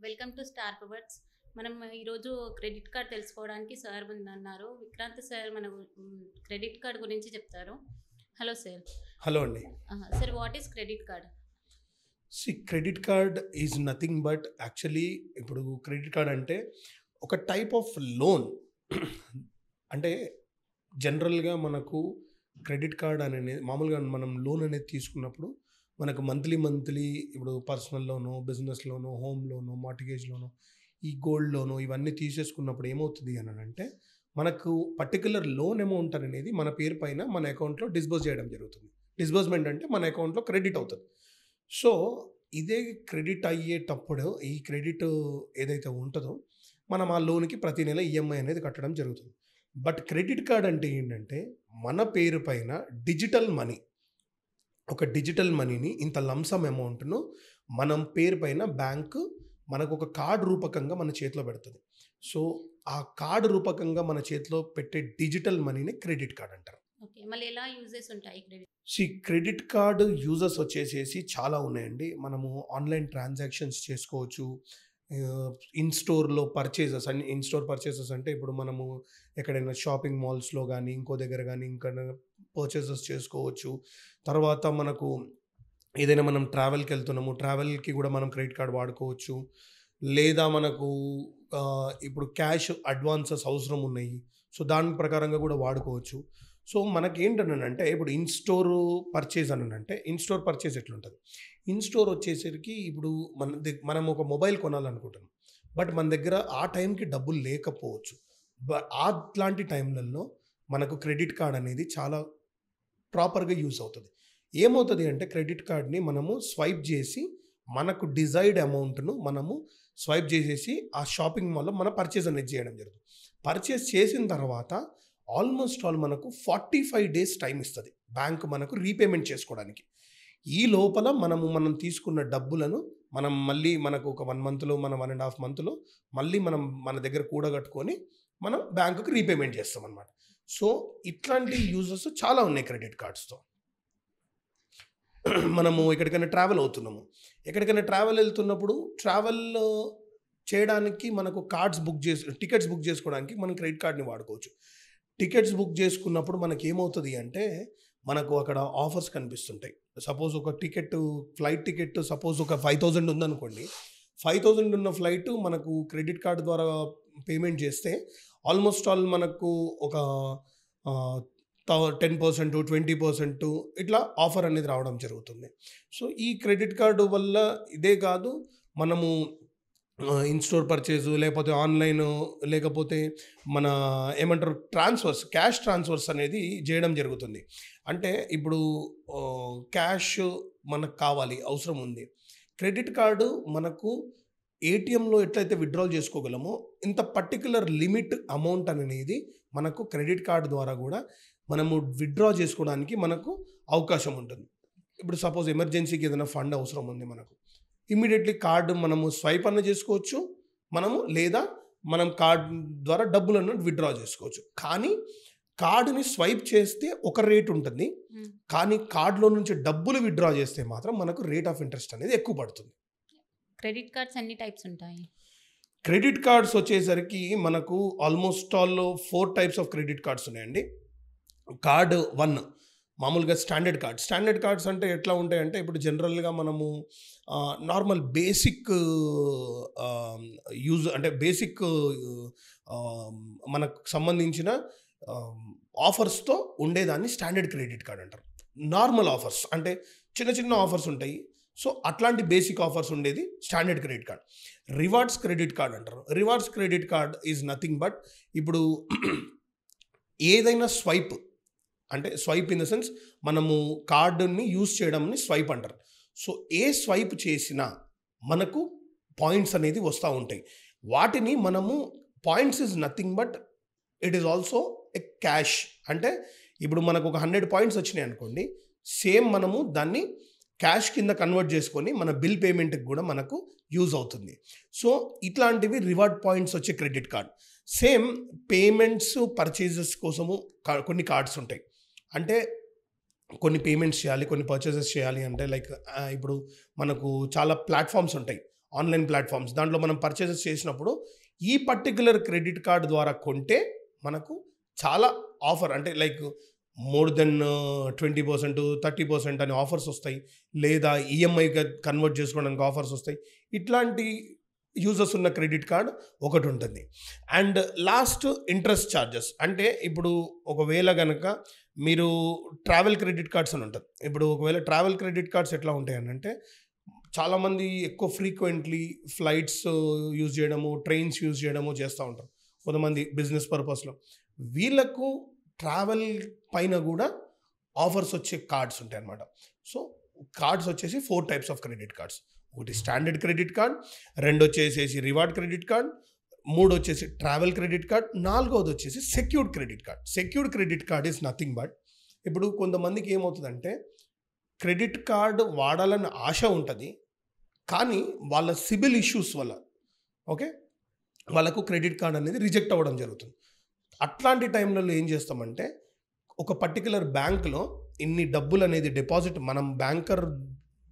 Welcome to star powers. మనం ఈరోజు credit card తెలుసుకోవడానికి సార్ ఉందన్నారు. విక్రాంత్ సార్ మన క్రెడిట్ కార్డ్ గురించి చెప్తారు. Hello sir. హలో అండి. Sir, what is credit card? Credit card is nothing but actually ఇప్పుడు క్రెడిట్ కార్డ్ అంటే ఒక టైప్ ఆఫ్ లోన్. అంటే జనరల్గా మనకు క్రెడిట్ కార్డ్ అనేది మామూలుగా మనం లోన్ అనేది తీసుకున్నప్పుడు మనకు మంత్లీ ఇప్పుడు పర్సనల్ లోను, బిజినెస్ లోను, హోమ్ లోను, మార్టిగేజ్ లోను, ఈ గోల్డ్ లోను ఇవన్నీ తీసేసుకున్నప్పుడు ఏమవుతుంది అని అంటే మనకు పర్టికులర్ లోన్ అమౌంట్ అనేది మన పేరు పైన మన అకౌంట్లో డిస్బర్స్ చేయడం జరుగుతుంది. డిస్బర్స్మెంట్ అంటే మన అకౌంట్లో క్రెడిట్ అవుతుంది. సో ఇదే క్రెడిట్ అయ్యేటప్పుడు ఈ క్రెడిట్ ఏదైతే ఉంటుందో మనం ఆ లోన్కి ప్రతి నెల ఈఎంఐ అనేది కట్టడం జరుగుతుంది. బట్ క్రెడిట్ కార్డ్ అంటే ఏంటంటే మన పేరు పైన డిజిటల్ మనీ, ఒక డిజిటల్ మనీని ఇంత లంసమ్ అమౌంట్ను మనం పేరు పైన బ్యాంకు మనకు ఒక కార్డు రూపకంగా మన చేతిలో పెడుతుంది. సో ఆ కార్డు రూపకంగా మన చేతిలో పెట్టే డిజిటల్ మనీని క్రెడిట్ కార్డ్ అంటారు. ఓకే, మళ్ళీ ఎలా యూజెస్ ఉంటాయి క్రెడిట్? క్రెడిట్ కార్డు యూజర్స్ వచ్చేసేసి చాలా ఉన్నాయండి. మనము ఆన్లైన్ ట్రాన్సాక్షన్స్ చేసుకోవచ్చు. ఇన్ స్టోర్లో పర్చేసెస్ అని, ఇన్ స్టోర్ పర్చేసెస్ అంటే ఇప్పుడు మనము ఎక్కడైనా షాపింగ్ మాల్స్లో కానీ ఇంకో దగ్గర కానీ ఇంకా పర్చేసెస్ చేసుకోవచ్చు. తర్వాత మనకు ఏదైనా మనం ట్రావెల్కి వెళ్తున్నాము, ట్రావెల్కి కూడా మనం క్రెడిట్ కార్డ్ వాడుకోవచ్చు. లేదా మనకు ఇప్పుడు క్యాష్ అడ్వాన్సెస్ అవసరం ఉన్నాయి, సో దాని ప్రకారంగా కూడా వాడుకోవచ్చు. సో మనకి ఏంటనంటే ఇప్పుడు ఇన్ స్టోర్ పర్చేజ్ అంటే ఇన్ స్టోర్ పర్చేజ్ ఎట్లుంటుంది, ఇన్ స్టోర్ వచ్చేసరికి ఇప్పుడు మనం ఒక మొబైల్ కొనాలనుకుంటున్నాం, బట్ మన దగ్గర ఆ టైంకి డబ్బులు లేకపోవచ్చు. అట్లాంటి టైంలలో మనకు క్రెడిట్ కార్డ్ అనేది చాలా ప్రాపర్గా యూస్ అవుతుంది. ఏమవుతుంది అంటే క్రెడిట్ కార్డ్ని మనము స్వైప్ చేసి మనకు డిజైర్డ్ అమౌంట్ను మనము స్వైప్ చేసేసి ఆ షాపింగ్ మాల్లో మన పర్చేజ్ అనేది చేయడం జరుగుతుంది. పర్చేజ్ చేసిన తర్వాత ఆల్మోస్ట్ ఆల్ మనకు 45 days టైం ఇస్తుంది బ్యాంక్ మనకు రీపేమెంట్ చేసుకోవడానికి. ఈ లోపల మనం తీసుకున్న డబ్బులను మనం మళ్ళీ మనకు ఒక 1 monthలో, మన 1.5 monthలో మళ్ళీ మన దగ్గర కూడగట్టుకొని మనం బ్యాంకుకి రీపేమెంట్ చేస్తాం అన్నమాట. సో ఇట్లాంటి యూజెస్ చాలా ఉన్నాయి క్రెడిట్ కార్డ్స్తో. మనము ఎక్కడికైనా ట్రావెల్ అవుతున్నాము, ఎక్కడికైనా ట్రావెల్ వెళ్తున్నప్పుడు ట్రావెల్ చేయడానికి మనకు టికెట్స్ బుక్ చేసుకోవడానికి మనం క్రెడిట్ కార్డ్ని వాడుకోవచ్చు. టికెట్స్ బుక్ చేసుకున్నప్పుడు మనకి ఏమవుతుంది అంటే మనకు అక్కడ ఆఫర్స్ కనిపిస్తుంటాయి. సపోజ్ ఒక ఫ్లైట్ టికెట్ సపోజ్ ఒక 5,000 ఉందనుకోండి, 5,000 ఉన్న ఫ్లైట్ మనకు క్రెడిట్ కార్డ్ ద్వారా పేమెంట్ చేస్తే ఆల్మోస్ట్ ఆల్ మనకు ఒక 10%, 20% ఇట్లా ఆఫర్ అనేది రావడం జరుగుతుంది. సో ఈ క్రెడిట్ కార్డు వల్ల ఇదే కాదు, మనము ఇన్ స్టోర్ పర్చేజు, లేకపోతే ఆన్లైన్, లేకపోతే మన ఏమంటారు క్యాష్ ట్రాన్స్ఫర్స్ అనేది చేయడం జరుగుతుంది. అంటే ఇప్పుడు క్యాష్ మనకు కావాలి, అవసరం ఉంది, క్రెడిట్ కార్డు మనకు ఏటీఎంలో ఎట్లయితే విత్డ్రాల్ చేసుకోగలమో ఇంత పర్టికులర్ లిమిట్ అమౌంట్ అనేది మనకు క్రెడిట్ కార్డు ద్వారా కూడా మనము విత్డ్రా చేసుకోవడానికి మనకు అవకాశం ఉంటుంది. ఇప్పుడు సపోజ్ ఎమర్జెన్సీకి ఏదైనా ఫండ్ అవసరం ఉంది, మనకు ఇమ్మీడియట్లీ కార్డు మనము స్వైప్ అన్న చేసుకోవచ్చు లేదా మనం కార్డు ద్వారా డబ్బులు అన్నట్టు విత్డ్రా చేసుకోవచ్చు. కానీ కార్డుని స్వైప్ చేస్తే ఒక రేట్ ఉంటుంది, కానీ కార్డులో నుంచి డబ్బులు విత్డ్రా చేస్తే మాత్రం మనకు రేట్ ఆఫ్ ఇంట్రెస్ట్ అనేది ఎక్కువ పడుతుంది. క్రెడిట్ కార్డ్స్ ఎన్ని టైప్స్ ఉంటాయి? క్రెడిట్ కార్డ్స్ వచ్చేసరికి మనకు almost all 4 types of credit cards ఉన్నాయండి. కార్డ్ 1 మామూలుగా స్టాండర్డ్ కార్డ్స్ అంటే ఎట్లా ఉంటాయంటే ఇప్పుడు జనరల్గా మనము నార్మల్ బేసిక్ బేసిక్ మనకు సంబంధించిన ఆఫర్స్తో ఉండేదాన్ని స్టాండర్డ్ క్రెడిట్ కార్డ్ అంటారు. నార్మల్ ఆఫర్స్ అంటే చిన్న ఆఫర్స్ ఉంటాయి, సో అట్లాంటి బేసిక్ ఆఫర్స్ ఉండేది standard credit card. Rewards credit card అంటారు. Rewards credit card is nothing but ఇప్పుడు ఏదైనా స్వైప్ ఇన్ ద సెన్స్ మనము కార్డుని యూజ్ చేయడంని స్వైప్ అంటారు. సో ఏ స్వైప్ చేసినా మనకు పాయింట్స్ అనేది వస్తూ ఉంటాయి. వాటిని మనము points is nothing but it is also a cash. అంటే ఇప్పుడు మనకు ఒక 100 points వచ్చినాయి అనుకోండి, సేమ్ మనము దాన్ని క్యాష్ కింద కన్వర్ట్ చేసుకొని మన బిల్ పేమెంట్కి కూడా మనకు యూజ్ అవుతుంది. సో ఇట్లాంటివి రివార్డ్ పాయింట్స్ వచ్చే credit card. Same payments purchases కోసము కొన్ని కార్డ్స్ ఉంటాయి. అంటే కొన్ని పేమెంట్స్ చేయాలి, కొన్ని పర్చేసెస్ చేయాలి అంటే లైక్ ఇప్పుడు మనకు చాలా ప్లాట్ఫామ్స్ ఉంటాయి ఆన్‌లైన్ ప్లాట్‌ఫార్మ్స్. దాంట్లో మనం పర్చేసెస్ చేసినప్పుడు ఈ పర్టిక్యులర్ క్రెడిట్ కార్డ్ ద్వారా కొంటే మనకు చాలా ఆఫర్ అంటే లైక్ మోర్ దెన్ 20%, 30% అని ఆఫర్స్ వస్తాయి. లేదా ఈఎంఐగా కన్వర్ట్ చేసుకోవడానికి ఆఫర్స్ వస్తాయి. ఇట్లాంటి యూజెస్ ఉన్న క్రెడిట్ కార్డ్ ఒకటుంటుంది. And lost interest charges. అంటే ఇప్పుడు ఒకవేళ గనక మీరు ట్రావెల్ క్రెడిట్ కార్డ్స్ అని ఉంటది. ఇప్పుడు ఒకవేళ ట్రావెల్ క్రెడిట్ కార్డ్స్ ఎట్లా ఉంటాయనంటే చాలామంది ఎక్కువ ఫ్రీక్వెంట్‌లీ ఫ్లైట్స్ యూజ్ చేయడము, ట్రైన్స్ యూజ్ చేయడము చేస్తా ఉంటారు. కొంతమంది బిజినెస్ పర్పస్‌లో. వీళ్ళకు ట్రావెల్ పైన గూడా ఆఫర్స్ వచ్చే కార్డ్స్ ఉంటాయన్నమాట. సో, కార్డ్స్ వచ్చేసి 4 టైప్స్ ఆఫ్ క్రెడిట్ కార్డ్స్. ఒకటి స్టాండర్డ్ క్రెడిట్ కార్డ్, రెండొచ్చేసేసి రివార్డ్ క్రెడిట్ కార్డ్, మూడొచ్చేసి ట్రావెల్ క్రెడిట్ కార్డ్, నాలుగోదొచ్చేసి secured credit card. Secured credit card is nothing but ఇప్పుడు కొంతమందికి ఏమవుతదంటే క్రెడిట్ కార్డ్ వాడాలని ఆశ ఉంటది. కానీ వాళ్ళ సిబిల్ ఇష్యూస్ వల్ల ఓకే. వాళ్ళకు క్రెడిట్ కార్డ్ అనేది రిజెక్ట్ అవ్వడం జరుగుతుంది. అట్లాంటి టైంలలో ఏం చేస్తామంటే ఒక పర్టిక్యులర్ బ్యాంక్‌లో ఇన్ని డబ్బులనేది మనం బ్యాంకర్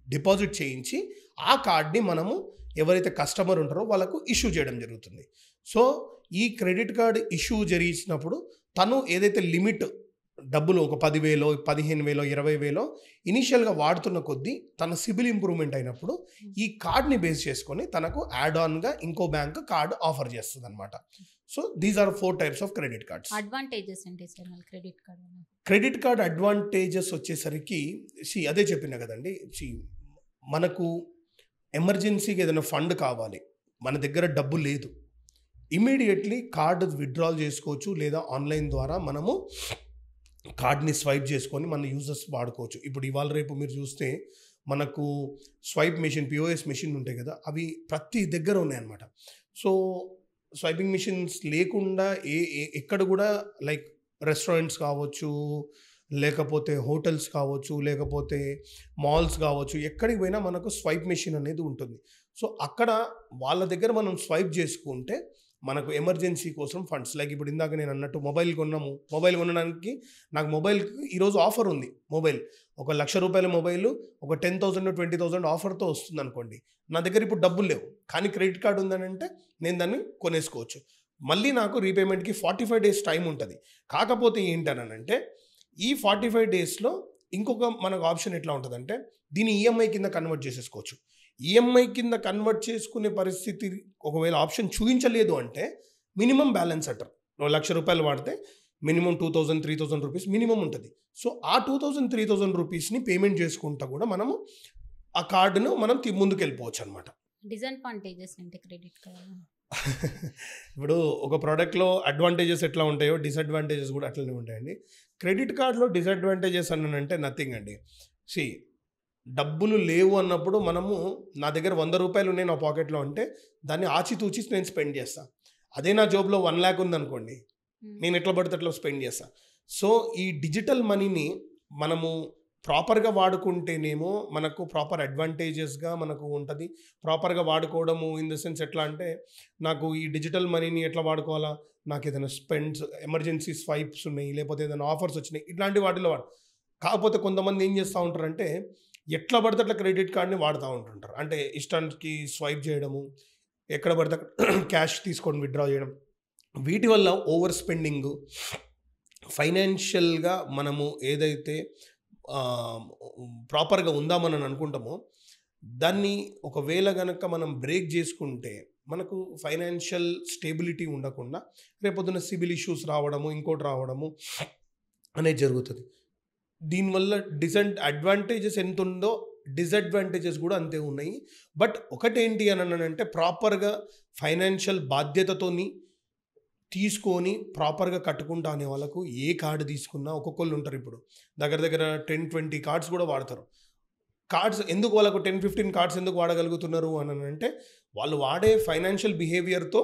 డిపాజిట్ చేయించి ఆ కార్డ్‌ని మనము ఎవరైతే కస్టమర్ ఉంటారో వాళ్ళకు ఇష్యూ చేయడం జరుగుతుంది. సో, ఈ క్రెడిట్ కార్డ్ ఇష్యూ జరిగినప్పుడు తను ఏదైతే లిమిట్ డబ్బులు ఒక 10,000, 15,000, 20,000 ఇనీషియల్‌గా వాడుతున్న కొద్దీ తన సిబిల్ ఇంప్రూవ్‌మెంట్ అయినప్పుడు ఈ కార్డ్‌ని బేస్ చేసుకొని తనకు యాడ్ ఆన్‌గా ఇంకో బ్యాంక్ కార్డ్ ఆఫర్ చేస్తదనమాట. So, these are 4 types of credit cards. Advantages ఏంటి సార్ మళ్ళీ క్రెడిట్ కార్డ్ వల్ల? క్రెడిట్ కార్డ్ అడ్వాంటేజెస్ వచ్చేసరికి అదే చెప్పినా కదండీ. మనకు ఎమర్జెన్సీకి ఏదైనా ఫండ్ కావాలి. మన దగ్గర డబ్బు లేదు. ఇమ్మీడియేట్‌లీ కార్డ్ విత్‌డ్రాల్ చేసుకోవచ్చు. లేదా ఆన్‌లైన్ ద్వారా మనము కార్డ్‌ని స్వైప్ చేసుకొని మన యూజెస్ వాడుకోవచ్చు. ఇప్పుడు ఇవాళ రేపు మీరు చూస్తే మనకు స్వైప్ మెషిన్, పిఓఎస్ మెషిన్ ఉంటాయి కదా! అవి ప్రతి దగ్గర ఉన్నాయన్నమాట. సో, స్వైపింగ్ మెషిన్స్ లేకుండా ఎక్కడ కూడా లైక్ రెస్టారెంట్స్ కావచ్చు, లేకపోతే హోటల్స్ కావచ్చు, లేకపోతే మాల్స్ కావచ్చు, ఎక్కడికి పోయినా మనకు స్వైప్ మెషిన్ అనేది ఉంటుంది. సో, అక్కడ వాళ్ళ దగ్గర మనం స్వైప్ చేసుకుంటే మనకు ఎమర్జెన్సీ కోసం ఫండ్స్ లైక్ ఇప్పుడు ఇందాక నేను అన్నట్టు మొబైల్ కొన్నాము. మొబైల్ కొనడానికి నాకు మొబైల్‌కి ఈరోజు ఆఫర్ ఉంది. మొబైల్ ఒక ₹1,00,000 మొబైల్ ఒక 10,000, 20,000 ఆఫర్‌తో వస్తుందనుకోండి. నా దగ్గర ఇప్పుడు డబ్బులు లేవు. కానీ క్రెడిట్ కార్డ్ ఉందనంటే నేను దాన్ని కొనేసుకోవచ్చు. మళ్ళీ నాకు రీపేమెంట్‌కి 45 డేస్ టైం ఉంటది. కాకపోతే ఏంటనంటే ఈ 45 డేస్‌లో ఇంకొక మనకు ఆప్షన్ ఎట్లా ఉంటదంటే దీన్ని ఈఎంఐ కింద కన్వర్ట్ చేసేసుకోవచ్చు. ఈఎంఐ కింద కన్వర్ట్ చేసుకునే పరిస్థితి ఒకవేళ ఆప్షన్ చూయించలేదు అంటే మినిమమ్ బ్యాలెన్స్ అంటారు. ₹1,00,000 వాడితే మినిమమ్ 2,000, 3,000 రూపీస్ మినిమమ్ ఉంటది. సో, ఆ 2,000, 3,000 రూపీస్‌ని పేమెంట్ చేసుకుంటా కూడా మనము ఆ కార్డ్‌ను మనం ముందుకెళ్ళిపోవచ్చనమాట. డిసడ్వాంటేజెస్ ఏంటి క్రెడిట్ కార్డ్? ఇప్పుడు ఒక ప్రోడక్ట్‌లో అడ్వాంటేజెస్ ఎట్లా ఉంటాయో డిసడ్వాంటేజెస్ కూడా అట్లనే ఉంటాయండి. క్రెడిట్ కార్డ్‌లో డిసడ్వాంటేజెస్ అన్నానంటే నథింగ్ అండి. సీ డబ్బులు లేవు అన్నప్పుడు మనము నా దగ్గర ₹100 ఉన్నాయి నా పాకెట్‌లో అంటే దాన్ని ఆచితూచి నేను స్పెండ్ చేస్తా. అదే నా జేబులో 1,00,000 ఉందనుకోండి, నేను ఎట్లా పడితే అట్లా స్పెండ్ చేస్తా. సో, ఈ డిజిటల్ మనీని మనము ప్రాపర్‌గా వాడుకుంటేనేమో మనకు ప్రాపర్ అడ్వాంటేజెస్‌గా మనకు ఉంటది. ప్రాపర్‌గా వాడుకోవడము ఇన్ ద సెన్స్ ఎట్లా అంటే నాకు ఈ డిజిటల్ మనీని ఎట్లా వాడుకోవాలా, నాకేదైనా ఎమర్జెన్సీ స్వైప్స్ ఉన్నాయి, లేకపోతే ఏదైనా ఆఫర్స్ వచ్చినాయి, ఇట్లాంటి వాటిలో కాకపోతే కొంతమంది ఏం చేస్తా ఉంటారంటే ఎట్లా పడితే అట్లా క్రెడిట్ కార్డ్‌ని వాడుతా ఉంటుంటారు. అంటే ఇష్టానికి స్వైప్ చేయడము, ఎక్కడ పడితే అక్కడ క్యాష్ తీసుకొని విత్‌డ్రా చేయడం. వీటి వల్ల ఓవర్ స్పెండింగు, ఫైనాన్షియల్‌గా మనము ఏదైతే ప్రాపర్‌గా ఉందామని అనుకుంటామో దాన్ని ఒకవేళ గనక మనం బ్రేక్ చేసుకుంటే మనకు ఫైనాన్షియల్ స్టేబిలిటీ ఉండకుండా రేపొద్దున సిబిల్ ఇష్యూస్ రావడము, ఇంకోటి రావడము అనేది జరుగుతుంది. దీనివల్ల అడ్వాంటేజెస్ ఎంత ఉందో డిసడ్వాంటేజెస్ కూడా అంతే ఉన్నాయి. బట్ ఒకటేంటి అని అంటే ప్రాపర్‌గా ఫైనాన్షియల్ బాధ్యతతోని తీసుకొని ప్రాపర్‌గా కట్టుకుంటా అనే వాళ్ళకు ఏ కార్డ్ తీసుకున్నా ఒక్కొక్కళ్ళు ఉంటారు. ఇప్పుడు దగ్గర దగ్గర 10, 20 కార్డ్స్ కూడా వాడతారు. కార్డ్స్ ఎందుకు వాళ్ళకు 10, 15 కార్డ్స్ ఎందుకు వాడగలుగుతున్నారు అని అంటే వాళ్ళు వాడే ఫైనాన్షియల్ బిహేవియర్‌తో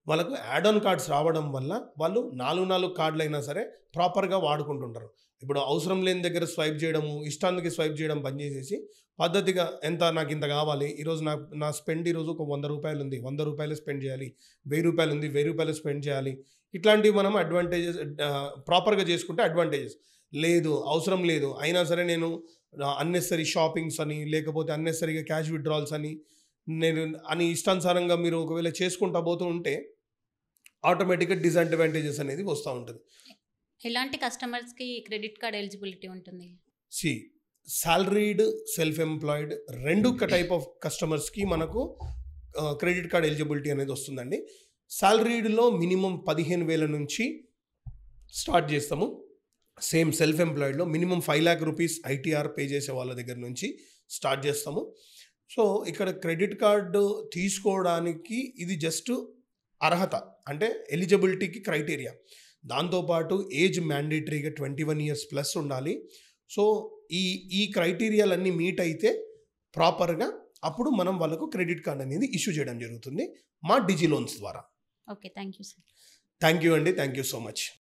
వాళ్ళకు యాడ్ ఆన్ కార్డ్స్ రావడం వల్ల వాళ్ళు 4 కార్డులు అయినా సరే ప్రాపర్‌గా వాడుకుంటుంటారు. ఇప్పుడు అవసరం లేని దగ్గర స్వైప్ చేయడము, ఇష్టానికి స్వైప్ చేయడం బంద్ చేసేసి పద్ధతిగా నాకు ఇంత కావాలి, ఈరోజు నా స్పెండ్ ఈరోజు ఒక ₹100 ఉంది, ₹100 స్పెండ్ చేయాలి, ₹1000 ఉంది, ₹1000 స్పెండ్ చేయాలి. ఇట్లాంటివి మనం అడ్వాంటేజెస్ ప్రాపర్‌గా చేసుకుంటే అడ్వాంటేజెస్. లేదు అవసరం లేదు అయినా సరే నేను అన్నెసరీ షాపింగ్స్ అని, లేకపోతే అన్నెసరీగా క్యాష్ విత్‌డ్రాల్స్ అని నేను అని ఇష్టానుసారంగా మీరు ఒకవేళ చేసుకుంటా పోతూ ఉంటే ఆటోమేటిక్‌గా డిసడ్వాంటేజెస్ అనేది వస్తా ఉంటది. ఎలాంటి కస్టమర్స్‌కి క్రెడిట్ కార్డ్ ఎలిజిబిలిటీ ఉంటుంది? సి salaried, self employed 2 type of కస్టమర్స్‌కి మనకు క్రెడిట్ కార్డ్ ఎలిజిబిలిటీ అనేది వస్తుందండి. సాలరీడ్‌లో మినిమమ్ 15,000 నుంచి స్టార్ట్ చేస్తాము. సేమ్ సెల్ఫ్ ఎంప్లాయిడ్‌లో మినిమమ్ 5,00,000 రూపీస్ ఐటీఆర్ పే చేసే వాళ్ళ దగ్గర నుంచి స్టార్ట్ చేస్తాము. సో, ఇక్కడ క్రెడిట్ కార్డు తీసుకోవడానికి ఇది జస్ట్ అర్హత. అంటే ఎలిజిబిలిటీకి క్రైటీరియా. దాంతోపాటు ఏజ్ మ్యాండేటరీగా 21 ఇయర్స్ ప్లస్ ఉండాలి. సో, ఈ క్రైటీరియాలన్నీ మీట్ అయితే ప్రాపర్‌గా అప్పుడు మనం వాళ్ళకు క్రెడిట్ కార్డ్ అనేది ఇష్యూ చేయడం జరుగుతుంది మా డిజి లోన్స్ ద్వారా. Okay. Thank you sir. Thank you అండి. Thank you so much.